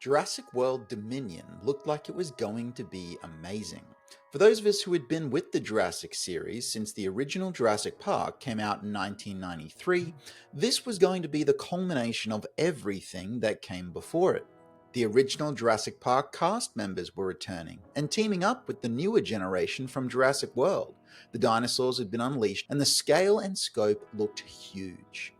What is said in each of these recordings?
Jurassic World Dominion looked like it was going to be amazing. For those of us who had been with the Jurassic series since the original Jurassic Park came out in 1993, this was going to be the culmination of everything that came before it. The original Jurassic Park cast members were returning and teaming up with the newer generation from Jurassic World. The dinosaurs had been unleashed and the scale and scope looked huge.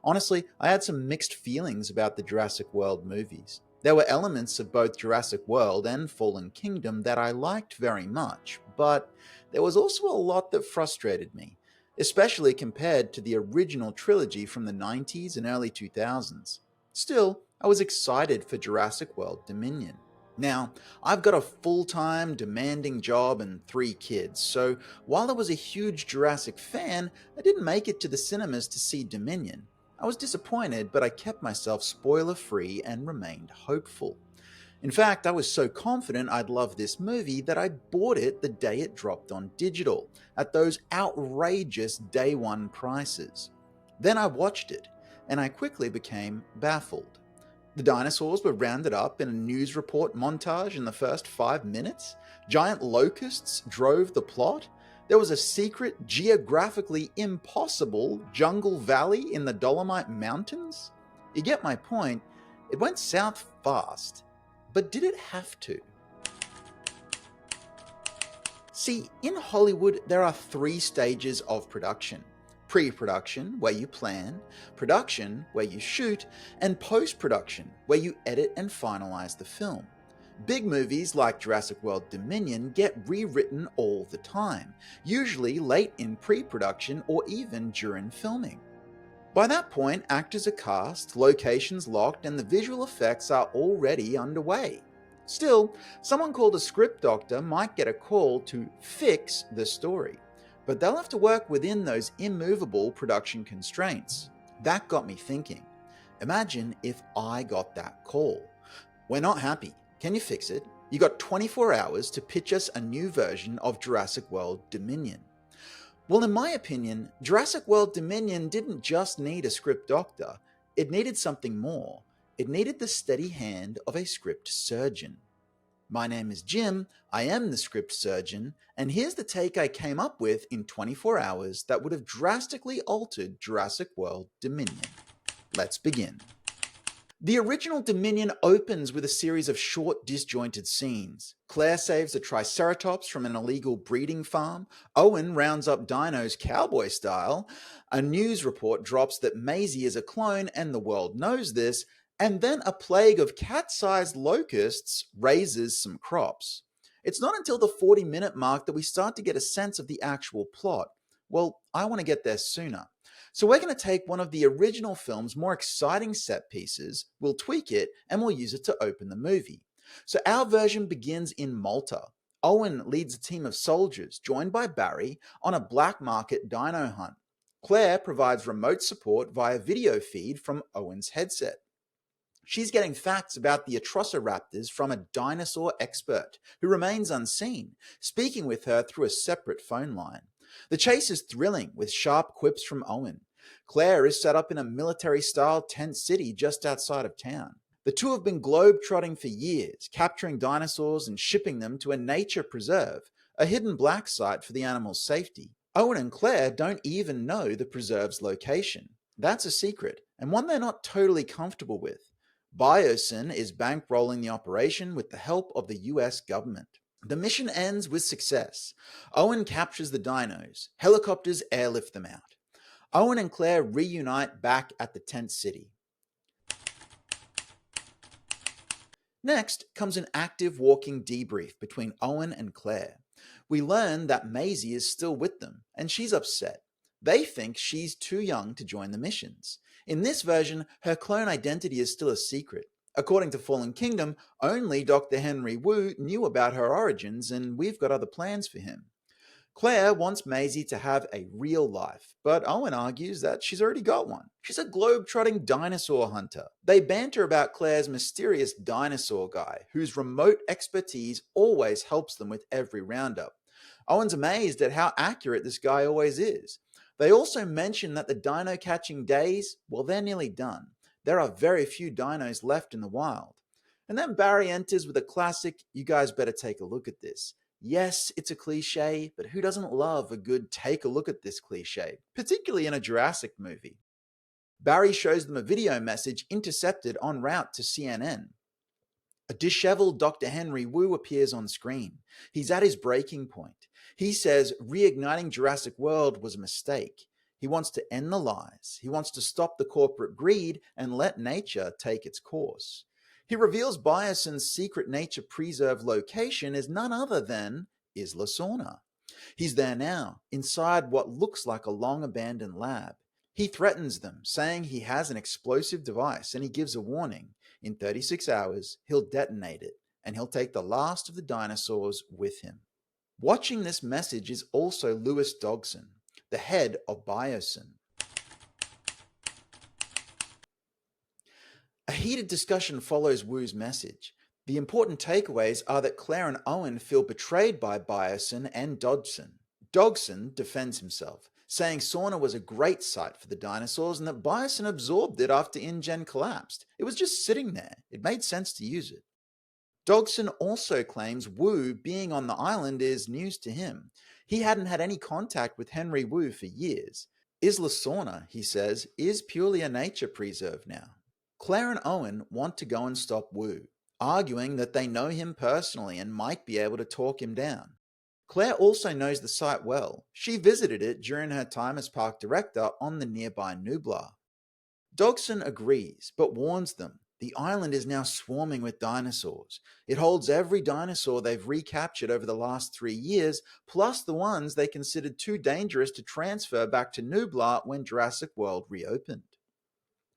Honestly, I had some mixed feelings about the Jurassic World movies. There were elements of both Jurassic World and Fallen Kingdom that I liked very much, but there was also a lot that frustrated me, especially compared to the original trilogy from the 90s and early 2000s. Still, I was excited for Jurassic World Dominion. Now, I've got a full-time, demanding job and 3 kids, so while I was a huge Jurassic fan, I didn't make it to the cinemas to see Dominion. I was disappointed, but I kept myself spoiler-free and remained hopeful. In fact, I was so confident I'd love this movie that I bought it the day it dropped on digital, at those outrageous day one prices. Then I watched it, and I quickly became baffled. The dinosaurs were rounded up in a news report montage in the first 5 minutes. Giant locusts drove the plot. There was a secret, geographically impossible jungle valley in the Dolomite Mountains. You get my point. It went south fast. But did it have to? See, in Hollywood, there are 3 stages of production. Pre-production, where you plan, production, where you shoot, and post-production, where you edit and finalize the film. Big movies like Jurassic World Dominion get rewritten all the time, usually late in pre-production or even during filming. By that point, actors are cast, locations locked, and the visual effects are already underway. Still, someone called a script doctor might get a call to fix the story, but they'll have to work within those immovable production constraints. That got me thinking. Imagine if I got that call. We're not happy. Can you fix it? You got 24 hours to pitch us a new version of Jurassic World Dominion. Well, in my opinion, Jurassic World Dominion didn't just need a script doctor. It needed something more. It needed the steady hand of a script surgeon. My name is Jim, I am the script surgeon, and here's the take I came up with in 24 hours that would have drastically altered Jurassic World Dominion. Let's begin. The original Dominion opens with a series of short, disjointed scenes. Claire saves a triceratops from an illegal breeding farm. Owen rounds up dinos cowboy style. A news report drops that Maisie is a clone and the world knows this. And then a plague of cat-sized locusts raises some crops. It's not until the 40-minute mark that we start to get a sense of the actual plot. Well, I want to get there sooner. So we're going to take one of the original film's more exciting set pieces, we'll tweak it, and we'll use it to open the movie. So our version begins in Malta. Owen leads a team of soldiers, joined by Barry, on a black market dino hunt. Claire provides remote support via video feed from Owen's headset. She's getting facts about the Atrociraptors from a dinosaur expert who remains unseen, speaking with her through a separate phone line. The chase is thrilling, with sharp quips from Owen. Claire is set up in a military-style tent city just outside of town. The two have been globe-trotting for years, capturing dinosaurs and shipping them to a nature preserve, a hidden black site for the animals' safety. Owen and Claire don't even know the preserve's location. That's a secret, and one they're not totally comfortable with. Biosyn is bankrolling the operation with the help of the US government. The mission ends with success. Owen captures the dinos. Helicopters airlift them out. Owen and Claire reunite back at the tent city. Next comes an active walking debrief between Owen and Claire. We learn that Maisie is still with them, and she's upset. They think she's too young to join the missions. In this version, her clone identity is still a secret. According to Fallen Kingdom, only Dr. Henry Wu knew about her origins, and we've got other plans for him. Claire wants Maisie to have a real life, but Owen argues that she's already got one. She's a globe-trotting dinosaur hunter. They banter about Claire's mysterious dinosaur guy, whose remote expertise always helps them with every roundup. Owen's amazed at how accurate this guy always is. They also mention that the dino catching days, well, they're nearly done. There are very few dinos left in the wild. And then Barry enters with a classic, "You guys better take a look at this." Yes, it's a cliche, but who doesn't love a good take a look at this cliche, particularly in a Jurassic movie? Barry shows them a video message intercepted en route to CNN. A disheveled Dr. Henry Wu appears on screen. He's at his breaking point. He says reigniting Jurassic World was a mistake. He wants to end the lies. He wants to stop the corporate greed and let nature take its course. He reveals Biosyn's secret nature preserve location is none other than Isla Sorna. He's there now, inside what looks like a long abandoned lab. He threatens them, saying he has an explosive device, and he gives a warning. In 36 hours, he'll detonate it, and he'll take the last of the dinosaurs with him. Watching this message is also Lewis Dodgson, the head of Biosyn. A heated discussion follows Wu's message. The important takeaways are that Claire and Owen feel betrayed by Biosyn and Dodgson. Dodgson defends himself, saying Sorna was a great site for the dinosaurs and that Biosyn absorbed it after InGen collapsed. It was just sitting there. It made sense to use it. Dodgson also claims Wu being on the island is news to him. He hadn't had any contact with Henry Wu for years. Isla Sorna, he says, is purely a nature preserve now. Claire and Owen want to go and stop Wu, arguing that they know him personally and might be able to talk him down. Claire also knows the site well. She visited it during her time as park director on the nearby Nublar. Dodgson agrees, but warns them. The island is now swarming with dinosaurs. It holds every dinosaur they've recaptured over the last 3 years, plus the ones they considered too dangerous to transfer back to Nublar when Jurassic World reopened.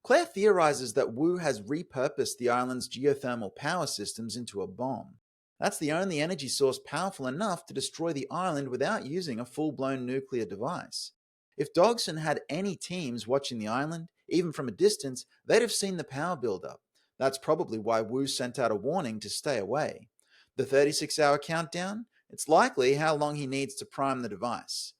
Claire theorizes that Wu has repurposed the island's geothermal power systems into a bomb. That's the only energy source powerful enough to destroy the island without using a full-blown nuclear device. If Dodgson had any teams watching the island, even from a distance, they'd have seen the power buildup. That's probably why Wu sent out a warning to stay away. The 36-hour countdown? It's likely how long he needs to prime the device.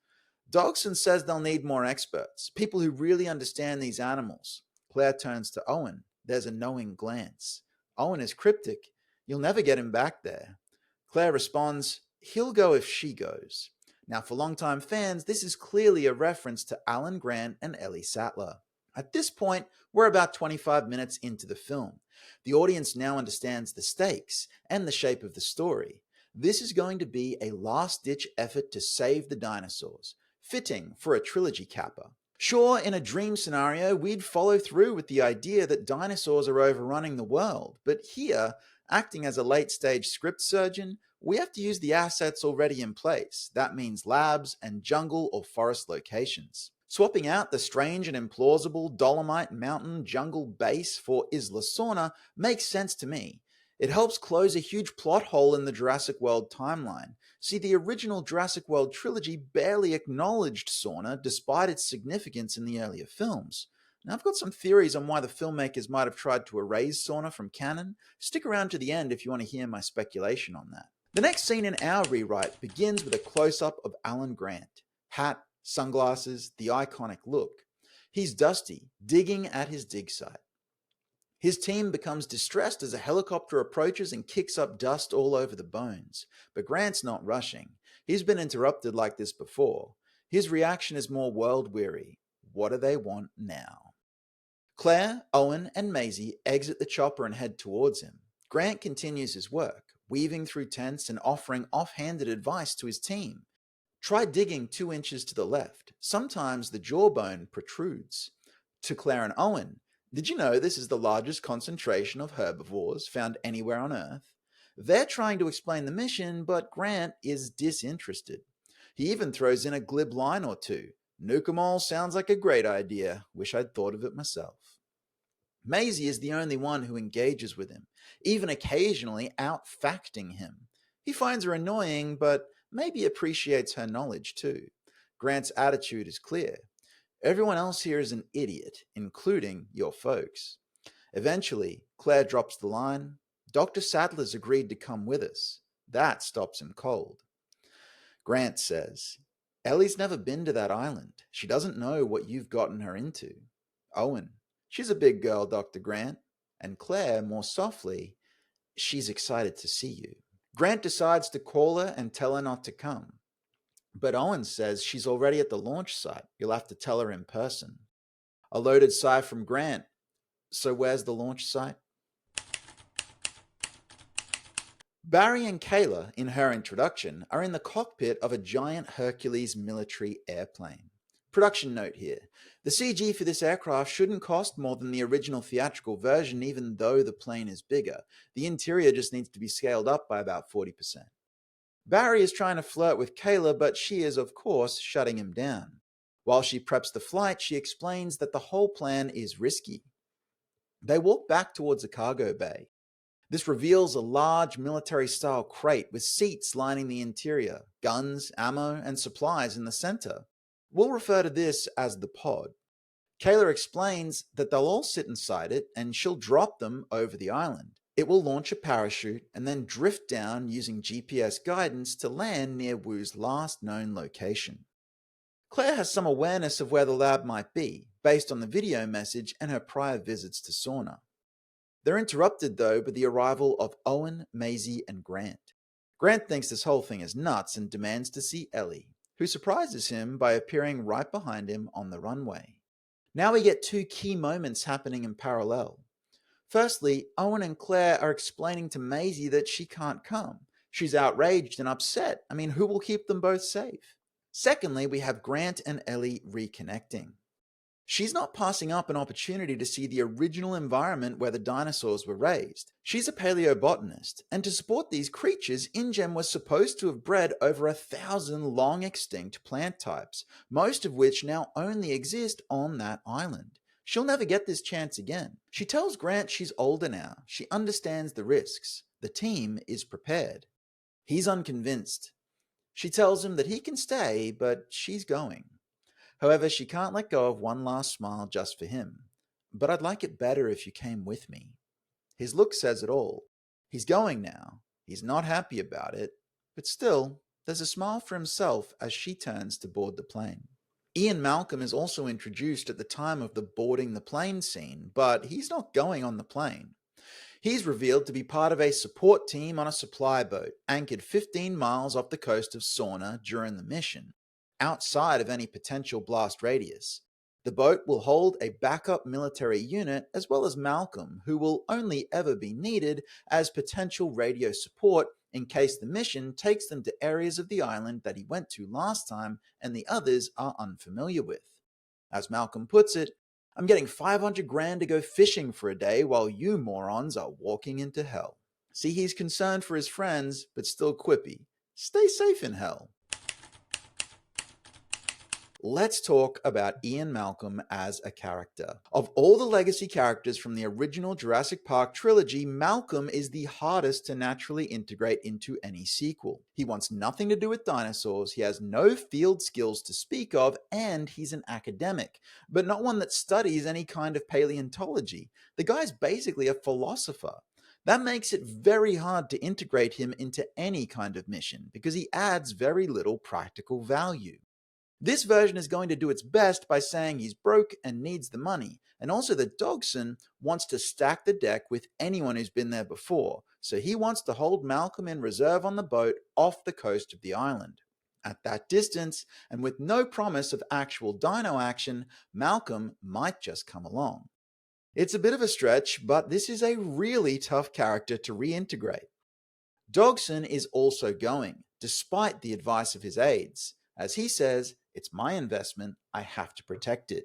Dodgson says they'll need more experts, people who really understand these animals. Claire turns to Owen. There's a knowing glance. Owen is cryptic. You'll never get him back there. Claire responds, he'll go if she goes. Now, for longtime fans, this is clearly a reference to Alan Grant and Ellie Sattler. At this point, we're about 25 minutes into the film. The audience now understands the stakes and the shape of the story. This is going to be a last-ditch effort to save the dinosaurs, fitting for a trilogy capper. Sure, in a dream scenario, we'd follow through with the idea that dinosaurs are overrunning the world, but here, acting as a late-stage script surgeon, we have to use the assets already in place. That means labs and jungle or forest locations. Swapping out the strange and implausible Dolomite Mountain jungle base for Isla Sorna makes sense to me. It helps close a huge plot hole in the Jurassic World timeline. See, the original Jurassic World trilogy barely acknowledged Sorna despite its significance in the earlier films. Now, I've got some theories on why the filmmakers might have tried to erase Sorna from canon. Stick around to the end if you want to hear my speculation on that. The next scene in our rewrite begins with a close-up of Alan Grant. Hat, sunglasses, the iconic look. He's dusty, digging at his dig site. His team becomes distressed as a helicopter approaches and kicks up dust all over the bones. But Grant's not rushing. He's been interrupted like this before. His reaction is more world-weary. What do they want now? Claire, Owen, and Maisie exit the chopper and head towards him. Grant continues his work, weaving through tents and offering off-handed advice to his team. Try digging 2 inches to the left. Sometimes the jawbone protrudes. To Claire and Owen, did you know this is the largest concentration of herbivores found anywhere on Earth? They're trying to explain the mission, but Grant is disinterested. He even throws in a glib line or two. Nuke 'em all sounds like a great idea. Wish I'd thought of it myself. Maisie is the only one who engages with him, even occasionally out-facting him. He finds her annoying, but maybe appreciates her knowledge too. Grant's attitude is clear. Everyone else here is an idiot, including your folks. Eventually, Claire drops the line, Dr. Sattler's agreed to come with us. That stops him cold. Grant says, Ellie's never been to that island. She doesn't know what you've gotten her into. Owen, she's a big girl, Dr. Grant. And Claire, more softly, She's excited to see you. Grant decides to call her and tell her not to come. But Owen says she's already at the launch site. You'll have to tell her in person. A loaded sigh from Grant. So where's the launch site? Barry and Kayla, in her introduction, are in the cockpit of a giant Hercules military airplane. Production note here. The CG for this aircraft shouldn't cost more than the original theatrical version, even though the plane is bigger. The interior just needs to be scaled up by about 40%. Barry is trying to flirt with Kayla, but she is, of course, shutting him down. While she preps the flight, she explains that the whole plan is risky. They walk back towards the cargo bay. This reveals a large military-style crate with seats lining the interior, guns, ammo, and supplies in the center. We'll refer to this as the pod. Kayla explains that they'll all sit inside it, and she'll drop them over the island. It will launch a parachute and then drift down using GPS guidance to land near Wu's last known location. Claire has some awareness of where the lab might be, based on the video message and her prior visits to Sorna. They're interrupted, though, by the arrival of Owen, Maisie, and Grant. Grant thinks this whole thing is nuts and demands to see Ellie, who surprises him by appearing right behind him on the runway. Now we get two key moments happening in parallel. Firstly, Owen and Claire are explaining to Maisie that she can't come. She's outraged and upset. Who will keep them both safe? Secondly, we have Grant and Ellie reconnecting. She's not passing up an opportunity to see the original environment where the dinosaurs were raised. She's a paleobotanist, and to support these creatures, InGen was supposed to have bred over 1,000 long-extinct plant types, most of which now only exist on that island. She'll never get this chance again. She tells Grant she's older now. She understands the risks. The team is prepared. He's unconvinced. She tells him that he can stay, but she's going. However, she can't let go of one last smile just for him. But I'd like it better if you came with me. His look says it all. He's going now. He's not happy about it. But still, there's a smile for himself as she turns to board the plane. Ian Malcolm is also introduced at the time of the boarding the plane scene, but he's not going on the plane. He's revealed to be part of a support team on a supply boat, anchored 15 miles off the coast of Sorna during the mission, outside of any potential blast radius. The boat will hold a backup military unit as well as Malcolm, who will only ever be needed as potential radio support in case the mission takes them to areas of the island that he went to last time and the others are unfamiliar with. As Malcolm puts it, I'm getting 500 grand to go fishing for a day while you morons are walking into hell. See, he's concerned for his friends, but still quippy. Stay safe in hell. Let's talk about Ian Malcolm as a character. Of all the legacy characters from the original Jurassic Park trilogy, Malcolm is the hardest to naturally integrate into any sequel. He wants nothing to do with dinosaurs, he has no field skills to speak of, and he's an academic, but not one that studies any kind of paleontology. The guy's basically a philosopher. That makes it very hard to integrate him into any kind of mission, because he adds very little practical value. This version is going to do its best by saying he's broke and needs the money, and also that Dodgson wants to stack the deck with anyone who's been there before, so he wants to hold Malcolm in reserve on the boat off the coast of the island. At that distance, and with no promise of actual dino action, Malcolm might just come along. It's a bit of a stretch, but this is a really tough character to reintegrate. Dodgson is also going, despite the advice of his aides. As he says, it's my investment, I have to protect it.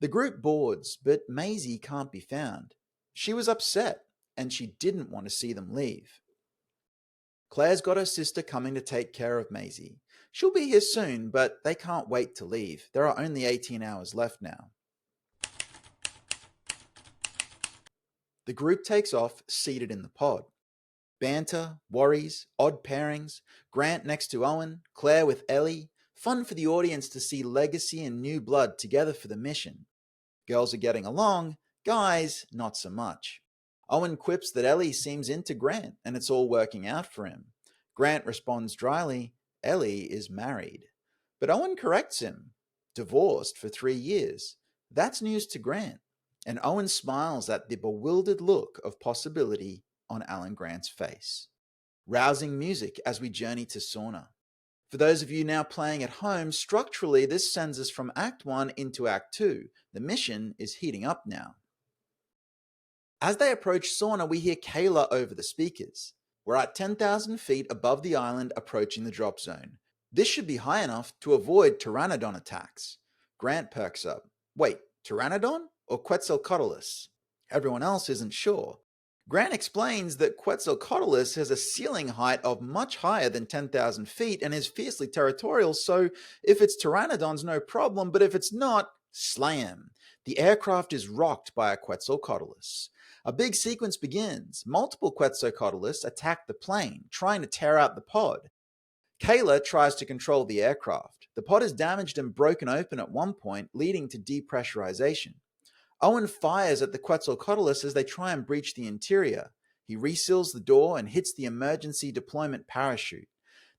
The group boards, but Maisie can't be found. She was upset, and she didn't want to see them leave. Claire's got her sister coming to take care of Maisie. She'll be here soon, but they can't wait to leave. There are only 18 hours left now. The group takes off, seated in the pod. Banter, worries, odd pairings, Grant next to Owen, Claire with Ellie. Fun for the audience to see legacy and new blood together for the mission. Girls are getting along, guys not so much. Owen quips that Ellie seems into Grant and it's all working out for him. Grant responds dryly, Ellie is married. But Owen corrects him. Divorced for 3 years. That's news to Grant. And Owen smiles at the bewildered look of possibility on Alan Grant's face. Rousing music as we journey to Sorna. For those of you now playing at home, structurally this sends us from Act 1 into Act 2. The mission is heating up now. As they approach Sorna, we hear Kayla over the speakers. We're at 10,000 feet above the island approaching the drop zone. This should be high enough to avoid Pteranodon attacks. Grant perks up. Wait, Pteranodon or Quetzalcoatlus? Everyone else isn't sure. Grant explains that Quetzalcoatlus has a ceiling height of much higher than 10,000 feet and is fiercely territorial, so if it's Pteranodon's no problem, but if it's not, slay him. The aircraft is rocked by a Quetzalcoatlus. A big sequence begins. Multiple Quetzalcoatlus attack the plane, trying to tear out the pod. Kayla tries to control the aircraft. The pod is damaged and broken open at one point, leading to depressurization. Owen fires at the Quetzalcoatlus as they try and breach the interior. He reseals the door and hits the emergency deployment parachute.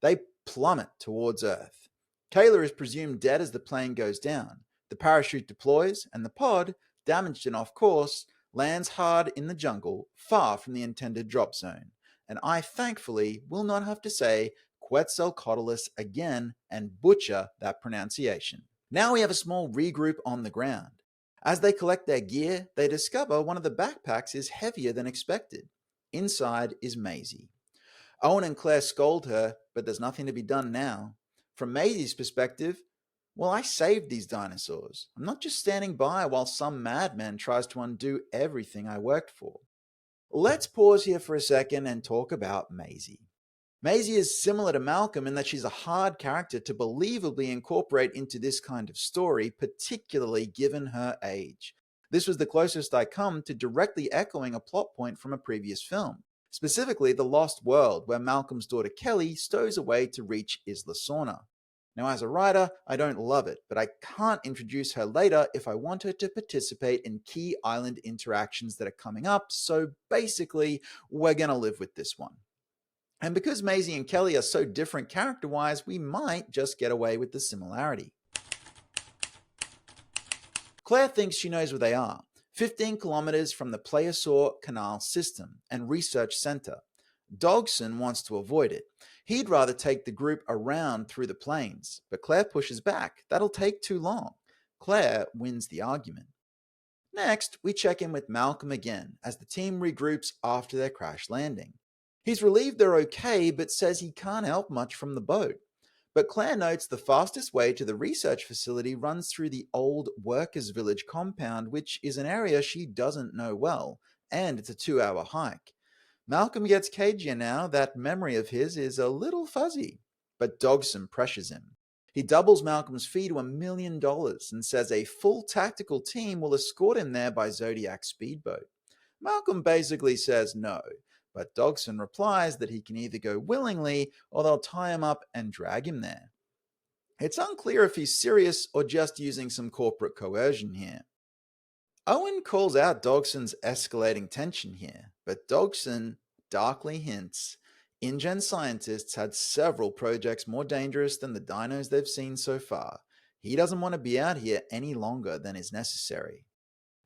They plummet towards Earth. Kayla is presumed dead as the plane goes down. The parachute deploys, and the pod, damaged and off course, lands hard in the jungle, far from the intended drop zone. And I thankfully will not have to say Quetzalcoatlus again and butcher that pronunciation. Now we have a small regroup on the ground. As they collect their gear, they discover one of the backpacks is heavier than expected. Inside is Maisie. Owen and Claire scold her, but there's nothing to be done now. From Maisie's perspective, well, I saved these dinosaurs. I'm not just standing by while some madman tries to undo everything I worked for. Let's pause here for a second and talk about Maisie. Maisie is similar to Malcolm in that she's a hard character to believably incorporate into this kind of story, particularly given her age. This was the closest I come to directly echoing a plot point from a previous film, specifically The Lost World, where Malcolm's daughter Kelly stows away to reach Isla Sorna. Now, as a writer, I don't love it, but I can't introduce her later if I want her to participate in key island interactions that are coming up, so basically, we're gonna live with this one. And because Maisie and Kelly are so different character-wise, we might just get away with the similarity. Claire thinks she knows where they are, 15 kilometers from the Plesiosaur Canal System and Research Center. Dogson wants to avoid it. He'd rather take the group around through the plains, but Claire pushes back. That'll take too long. Claire wins the argument. Next, we check in with Malcolm again as the team regroups after their crash landing. He's relieved they're okay, but says he can't help much from the boat. But Claire notes the fastest way to the research facility runs through the old workers' village compound, which is an area she doesn't know well, and it's a 2-hour hike. Malcolm gets cagier now that memory of his is a little fuzzy, but Dogson pressures him. He doubles Malcolm's fee to $1 million and says a full tactical team will escort him there by Zodiac speedboat. Malcolm basically says no, but Dogson replies that he can either go willingly or they'll tie him up and drag him there. It's unclear if he's serious or just using some corporate coercion here. Owen calls out Dogson's escalating tension here, but Dogson darkly hints InGen scientists had several projects more dangerous than the dinos they've seen so far. He doesn't want to be out here any longer than is necessary.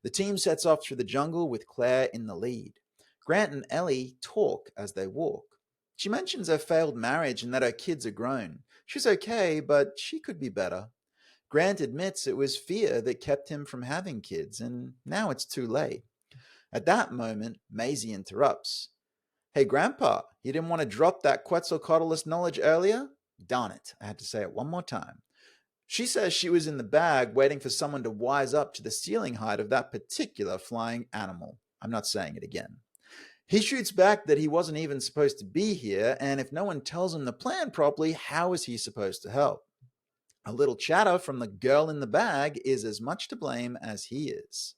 The team sets off through the jungle with Claire in the lead. Grant and Ellie talk as they walk. She mentions her failed marriage and that her kids are grown. She's okay, but she could be better. Grant admits it was fear that kept him from having kids, and now it's too late. At that moment, Maisie interrupts. Hey, Grandpa, you didn't want to drop that Quetzalcoatlus knowledge earlier? Darn it, I had to say it one more time. She says she was in the bag waiting for someone to wise up to the ceiling height of that particular flying animal. I'm not saying it again. He shoots back that he wasn't even supposed to be here, and if no one tells him the plan properly, how is he supposed to help? A little chatter from the girl in the bag is as much to blame as he is.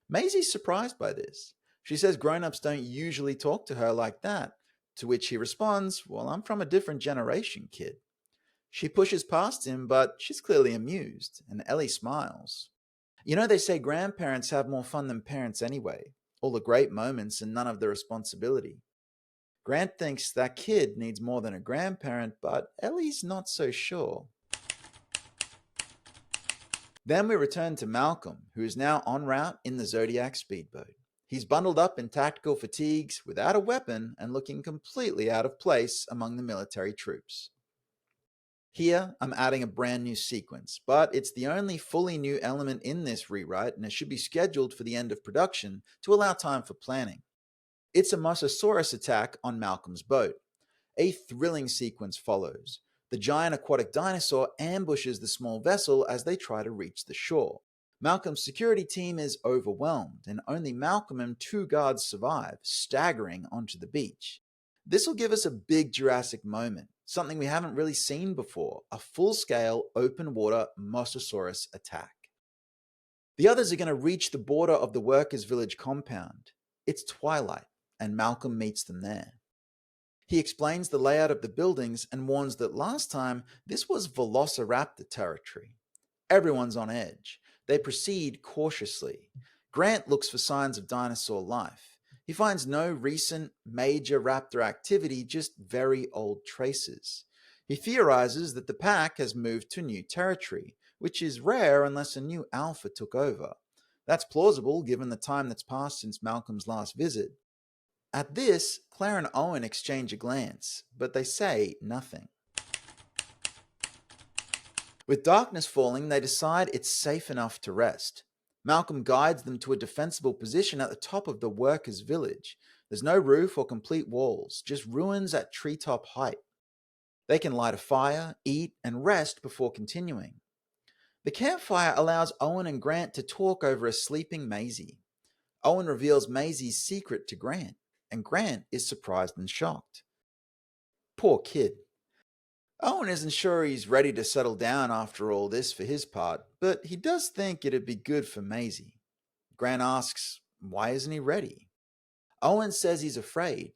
Maisie's surprised by this. She says grown-ups don't usually talk to her like that, to which he responds, well, I'm from a different generation, kid. She pushes past him, but she's clearly amused, and Ellie smiles. You know, they say grandparents have more fun than parents anyway. All the great moments and none of the responsibility. Grant thinks that kid needs more than a grandparent, but Ellie's not so sure. Then we return to Malcolm, who is now en route in the Zodiac speedboat. He's bundled up in tactical fatigues, without a weapon, and looking completely out of place among the military troops. Here, I'm adding a brand new sequence, but it's the only fully new element in this rewrite, and it should be scheduled for the end of production to allow time for planning. It's a Mosasaurus attack on Malcolm's boat. A thrilling sequence follows. The giant aquatic dinosaur ambushes the small vessel as they try to reach the shore. Malcolm's security team is overwhelmed, and only Malcolm and two guards survive, staggering onto the beach. This will give us a big Jurassic moment, something we haven't really seen before, a full-scale open-water Mosasaurus attack. The others are going to reach the border of the workers' village compound. It's twilight, and Malcolm meets them there. He explains the layout of the buildings and warns that last time this was Velociraptor territory. Everyone's on edge. They proceed cautiously. Grant looks for signs of dinosaur life. He finds no recent major raptor activity, just very old traces. He theorizes that the pack has moved to new territory, which is rare unless a new alpha took over. That's plausible given the time that's passed since Malcolm's last visit. At this, Claire and Owen exchange a glance, but they say nothing. With darkness falling, they decide it's safe enough to rest. Malcolm guides them to a defensible position at the top of the workers' village. There's no roof or complete walls, just ruins at treetop height. They can light a fire, eat, and rest before continuing. The campfire allows Owen and Grant to talk over a sleeping Maisie. Owen reveals Maisie's secret to Grant, and Grant is surprised and shocked. Poor kid. Owen isn't sure he's ready to settle down after all this for his part, but he does think it'd be good for Maisie. Grant asks, why isn't he ready? Owen says he's afraid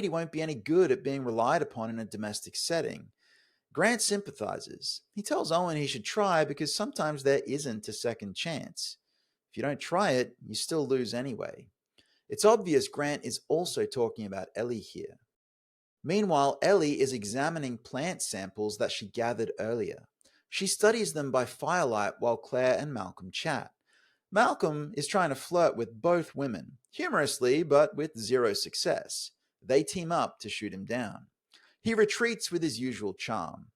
he won't be any good at being relied upon in a domestic setting. Grant sympathizes. He tells Owen he should try because sometimes there isn't a second chance. If you don't try it, you still lose anyway. It's obvious Grant is also talking about Ellie here. Meanwhile, Ellie is examining plant samples that she gathered earlier. She studies them by firelight while Claire and Malcolm chat. Malcolm is trying to flirt with both women, humorously but with zero success. They team up to shoot him down. He retreats with his usual charm.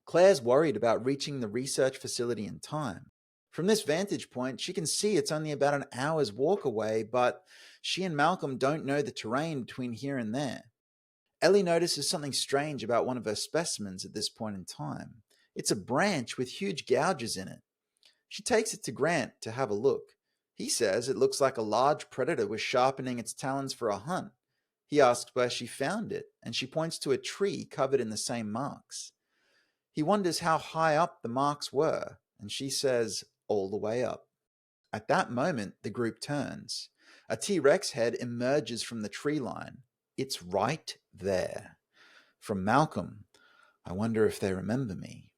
Claire's worried about reaching the research facility in time. From this vantage point, she can see it's only about an hour's walk away, but she and Malcolm don't know the terrain between here and there. Ellie notices something strange about one of her specimens at this point in time. It's a branch with huge gouges in it. She takes it to Grant to have a look. He says it looks like a large predator was sharpening its talons for a hunt. He asks where she found it, and she points to a tree covered in the same marks. He wonders how high up the marks were, and she says, all the way up. At that moment, the group turns. A T-Rex head emerges from the tree line. It's right there. From Malcolm, I wonder if they remember me.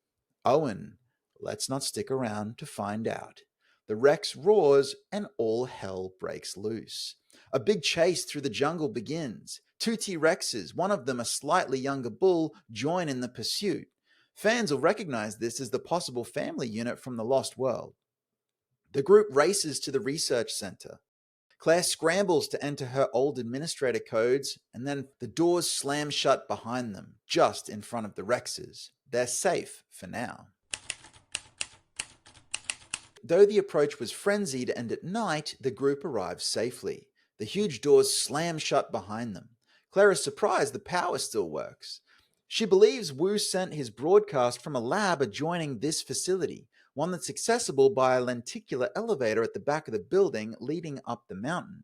Owen, let's not stick around to find out. The Rex roars and all hell breaks loose. A big chase through the jungle begins. Two T-Rexes, one of them a slightly younger bull, join in the pursuit. Fans will recognize this as the possible family unit from the Lost World. The group races to the research center. Claire scrambles to enter her old administrator codes, and then the doors slam shut behind them, just in front of the Rexes. They're safe for now. Though the approach was frenzied and at night, the group arrives safely. The huge doors slam shut behind them. Claire is surprised the power still works. She believes Wu sent his broadcast from a lab adjoining this facility, one that's accessible by a lenticular elevator at the back of the building leading up the mountain.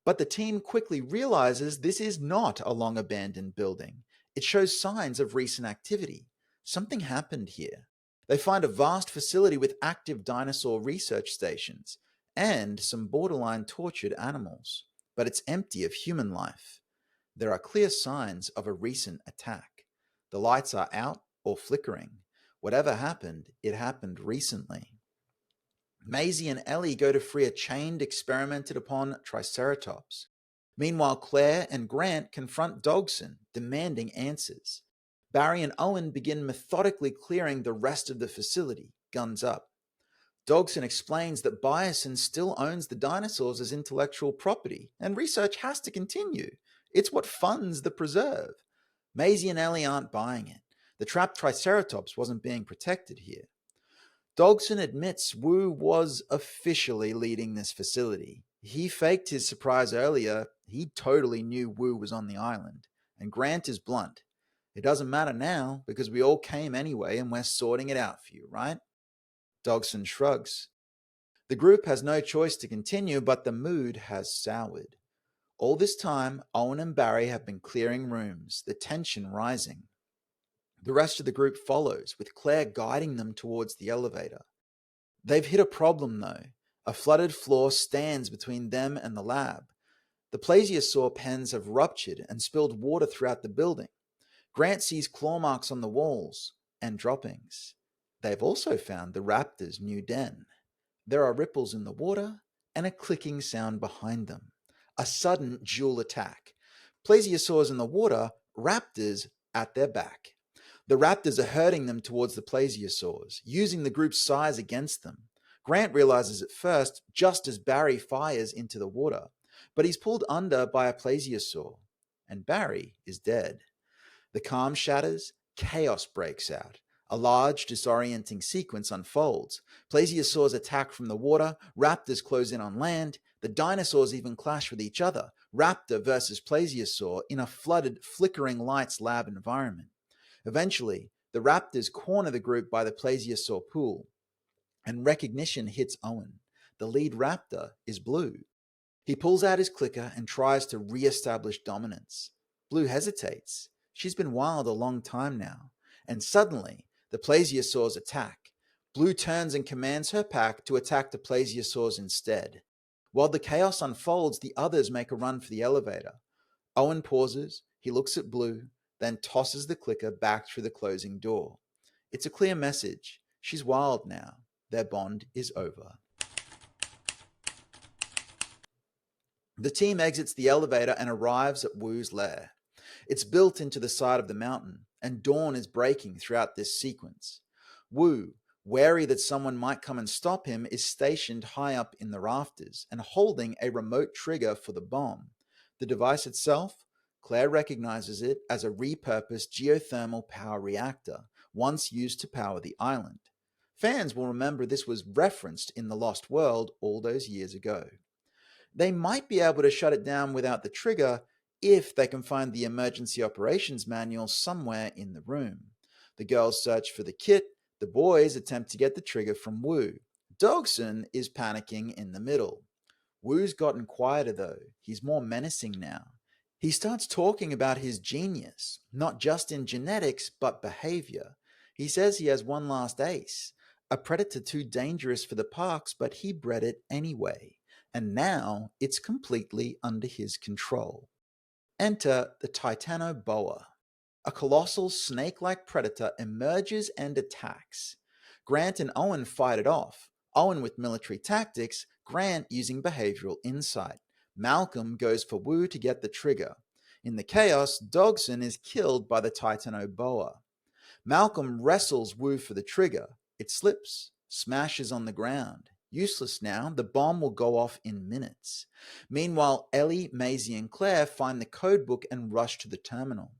But the team quickly realizes this is not a long-abandoned building. It shows signs of recent activity. Something happened here. They find a vast facility with active dinosaur research stations and some borderline tortured animals. But it's empty of human life. There are clear signs of a recent attack. The lights are out or flickering. Whatever happened, it happened recently. Maisie and Ellie go to free a chained, experimented upon Triceratops. Meanwhile, Claire and Grant confront Dogson, demanding answers. Barry and Owen begin methodically clearing the rest of the facility, guns up. Dogson explains that Bison still owns the dinosaurs as intellectual property, and research has to continue. It's what funds the preserve. Maisie and Ellie aren't buying it. The trapped Triceratops wasn't being protected here. Dogson admits Wu was officially leading this facility. He faked his surprise earlier. He totally knew Wu was on the island. And Grant is blunt. It doesn't matter now because we all came anyway and we're sorting it out for you, right? Dogson shrugs. The group has no choice to continue, but the mood has soured. All this time, Owen and Barry have been clearing rooms, the tension rising. The rest of the group follows, with Claire guiding them towards the elevator. They've hit a problem, though. A flooded floor stands between them and the lab. The plesiosaur pens have ruptured and spilled water throughout the building. Grant sees claw marks on the walls and droppings. They've also found the raptor's new den. There are ripples in the water and a clicking sound behind them. A sudden dual attack. Plesiosaurs in the water, raptors at their back. The raptors are herding them towards the plesiosaurs, using the group's size against them. Grant realizes it first, just as Barry fires into the water, but he's pulled under by a plesiosaur, and Barry is dead. The calm shatters, chaos breaks out. A large, disorienting sequence unfolds. Plesiosaurs attack from the water, raptors close in on land, the dinosaurs even clash with each other, raptor versus plesiosaur in a flooded, flickering lights lab environment. Eventually, the raptors corner the group by the plesiosaur pool, and recognition hits Owen. The lead raptor is Blue. He pulls out his clicker and tries to re-establish dominance. Blue hesitates. She's been wild a long time now. And suddenly, the plesiosaurs attack. Blue turns and commands her pack to attack the plesiosaurs instead. While the chaos unfolds, the others make a run for the elevator. Owen pauses, he looks at Blue, then tosses the clicker back through the closing door. It's a clear message. She's wild now. Their bond is over. The team exits the elevator and arrives at Wu's lair. It's built into the side of the mountain, and dawn is breaking throughout this sequence. Wu, wary that someone might come and stop him, is stationed high up in the rafters and holding a remote trigger for the bomb. The device itself, Claire recognizes it as a repurposed geothermal power reactor, once used to power the island. Fans will remember this was referenced in The Lost World all those years ago. They might be able to shut it down without the trigger if they can find the emergency operations manual somewhere in the room. The girls search for the kit, the boys attempt to get the trigger from Wu. Dogson is panicking in the middle. Wu's gotten quieter though, he's more menacing now. He starts talking about his genius, not just in genetics, but behavior. He says he has one last ace, a predator too dangerous for the parks, but he bred it anyway. And now it's completely under his control. Enter the Titanoboa. A colossal snake-like predator emerges and attacks. Grant and Owen fight it off, Owen with military tactics, Grant using behavioral insight. Malcolm goes for Wu to get the trigger. In the chaos, Dogson is killed by the Titanoboa. Malcolm wrestles Wu for the trigger. It slips, smashes on the ground. Useless now, the bomb will go off in minutes. Meanwhile, Ellie, Maisie, and Claire find the codebook and rush to the terminal.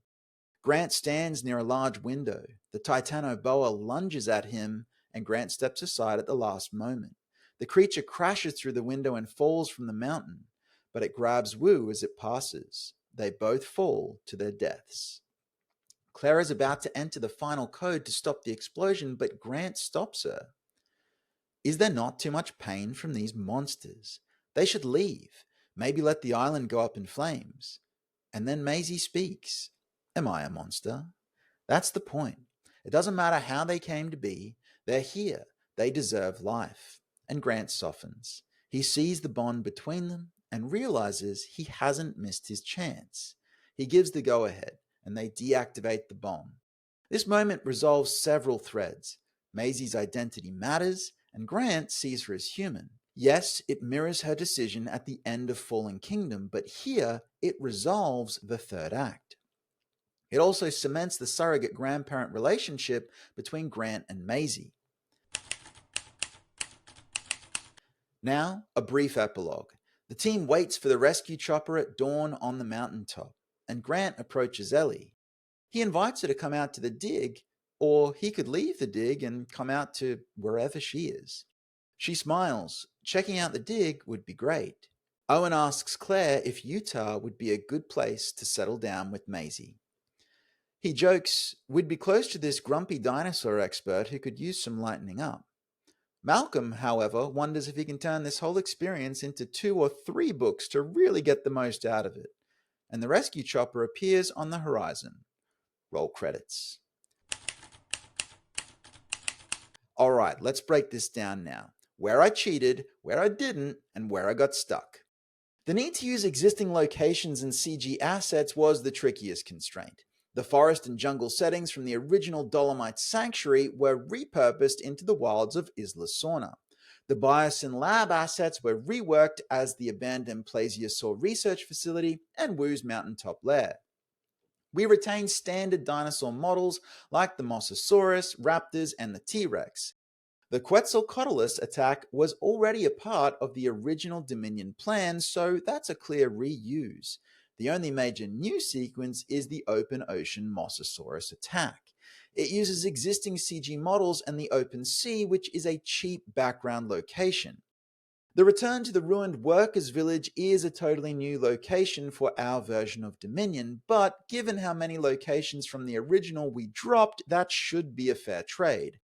Grant stands near a large window. The Titanoboa lunges at him, and Grant steps aside at the last moment. The creature crashes through the window and falls from the mountain, but it grabs Wu as it passes. They both fall to their deaths. Claire is about to enter the final code to stop the explosion, but Grant stops her. Is there not too much pain from these monsters? They should leave. Maybe let the island go up in flames. And then Maisie speaks. Am I a monster? That's the point. It doesn't matter how they came to be. They're here. They deserve life. And Grant softens. He sees the bond between them and realizes he hasn't missed his chance. He gives the go-ahead, and they deactivate the bomb. This moment resolves several threads. Maisie's identity matters, and Grant sees her as human. Yes, it mirrors her decision at the end of Fallen Kingdom, but here it resolves the third act. It also cements the surrogate grandparent relationship between Grant and Maisie. Now, a brief epilogue. The team waits for the rescue chopper at dawn on the mountaintop, and Grant approaches Ellie. He invites her to come out to the dig, or he could leave the dig and come out to wherever she is. She smiles. Checking out the dig would be great. Owen asks Claire if Utah would be a good place to settle down with Maisie. He jokes, we'd be close to this grumpy dinosaur expert who could use some lightening up. Malcolm, however, wonders if he can turn this whole experience into 2 or 3 books to really get the most out of it. And the rescue chopper appears on the horizon. Roll credits. Alright, let's break this down now. Where I cheated, where I didn't, and where I got stuck. The need to use existing locations and CG assets was the trickiest constraint. The forest and jungle settings from the original Dolomite Sanctuary were repurposed into the wilds of Isla Sorna. The Biosyn lab assets were reworked as the abandoned Plesiosaur research facility and Wu's mountaintop lair. We retained standard dinosaur models like the Mosasaurus, raptors, and the T-Rex. The Quetzalcoatlus attack was already a part of the original Dominion plan, so that's a clear reuse. The only major new sequence is the open ocean Mosasaurus attack. It uses existing CG models and the open sea, which is a cheap background location. The return to the ruined workers' village is a totally new location for our version of Dominion, but given how many locations from the original we dropped, that should be a fair trade.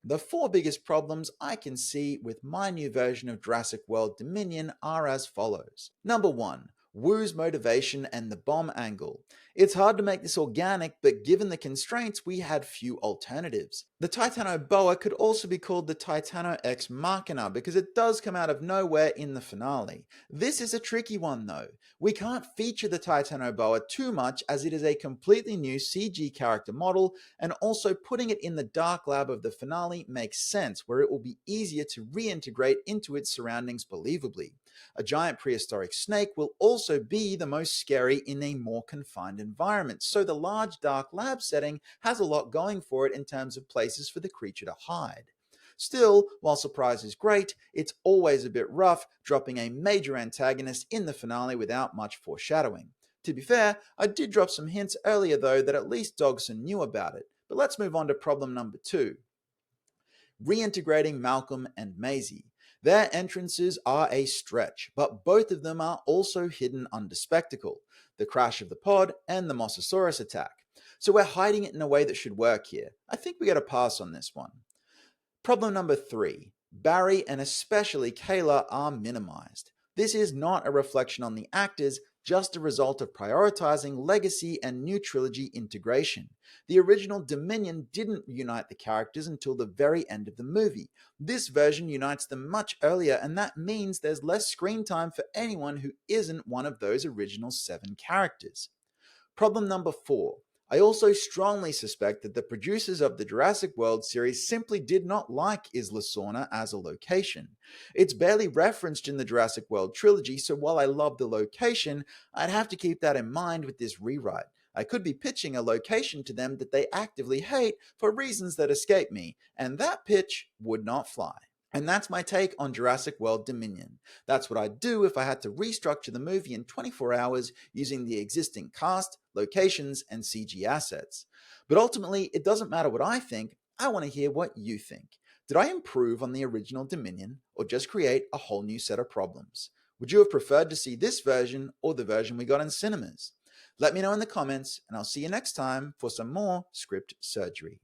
The 4 biggest problems I can see with my new version of Jurassic World Dominion are as follows. Number 1. Wu's motivation and the bomb angle. It's hard to make this organic, but given the constraints, we had few alternatives. The Titanoboa could also be called the Titano Ex Machina because it does come out of nowhere in the finale. This is a tricky one though. We can't feature the Titanoboa too much as it is a completely new CG character model, and also putting it in the dark lab of the finale makes sense where it will be easier to reintegrate into its surroundings believably. A giant prehistoric snake will also be the most scary in a more confined environment, so the large dark lab setting has a lot going for it in terms of places for the creature to hide. Still, while surprise is great, it's always a bit rough dropping a major antagonist in the finale without much foreshadowing. To be fair, I did drop some hints earlier though that at least Dogson knew about it, but let's move on to problem number 2. Reintegrating Malcolm and Maisie. Their entrances are a stretch, but both of them are also hidden under spectacle, the crash of the pod and the Mosasaurus attack. So we're hiding it in a way that should work here. I think we get a pass on this one. Problem number 3. Barry and especially Kayla are minimized. This is not a reflection on the actors, just a result of prioritizing legacy and new trilogy integration. The original Dominion didn't unite the characters until the very end of the movie. This version unites them much earlier, and that means there's less screen time for anyone who isn't one of those original 7 characters. Problem number 4. I also strongly suspect that the producers of the Jurassic World series simply did not like Isla Sorna as a location. It's barely referenced in the Jurassic World trilogy, so while I love the location, I'd have to keep that in mind with this rewrite. I could be pitching a location to them that they actively hate for reasons that escape me, and that pitch would not fly. And that's my take on Jurassic World Dominion. That's what I'd do if I had to restructure the movie in 24 hours using the existing cast, locations, and CG assets. But ultimately, it doesn't matter what I think, I want to hear what you think. Did I improve on the original Dominion, or just create a whole new set of problems? Would you have preferred to see this version or the version we got in cinemas? Let me know in the comments, and I'll see you next time for some more script surgery.